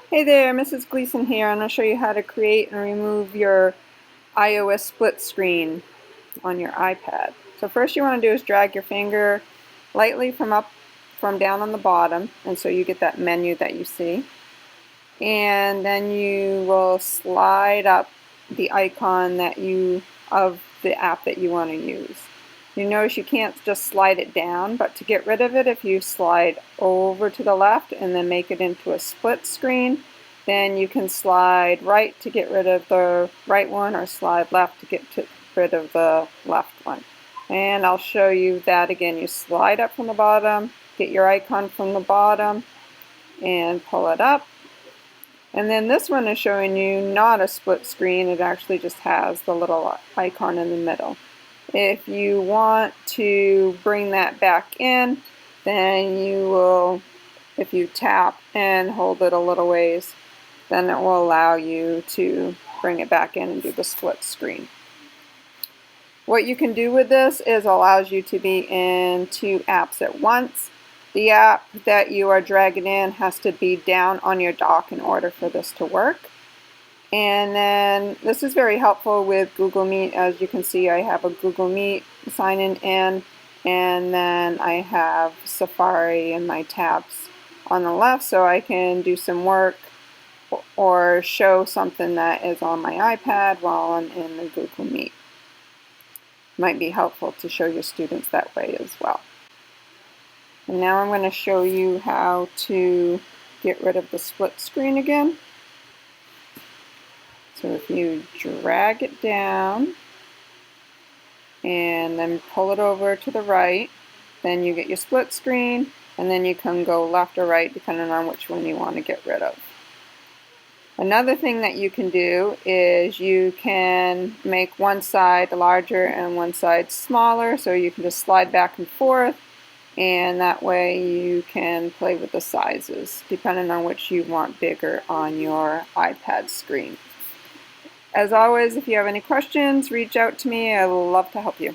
Hey there, Mrs. Gleason here, and I'll show you how to create and remove your iOS split screen on your iPad. So first you want to do is drag your finger lightly from down on the bottom, and so you get that menu that you see. And then you will slide up the icon of the app that you want to use. You notice you can't just slide it down, but to get rid of it, if you slide over to the left and then make it into a split screen, then you can slide right to get rid of the right one, or slide left to get rid of the left one. And I'll show you that again. You slide up from the bottom, get your icon from the bottom, and pull it up. And then this one is showing you not a split screen, it actually just has the little icon in the middle. If you want to bring that back in, then if you tap and hold it a little ways, then it will allow you to bring it back in and do the split screen. What you can do with this is allows you to be in two apps at once. The app that you are dragging in has to be down on your dock in order for this to work. And then this is very helpful with Google Meet. As you can see, I have a Google Meet sign-in in, and then I have Safari and my tabs on the left, so I can do some work or show something that is on my iPad while I'm in the Google Meet. Might be helpful to show your students that way as well. And now I'm going to show you how to get rid of the split screen again. So if you drag it down and then pull it over to the right, then you get your split screen, and then you can go left or right depending on which one you want to get rid of. Another thing that you can do is you can make one side larger and one side smaller, so you can just slide back and forth, and that way you can play with the sizes depending on which you want bigger on your iPad screen. As always, if you have any questions, reach out to me. I would love to help you.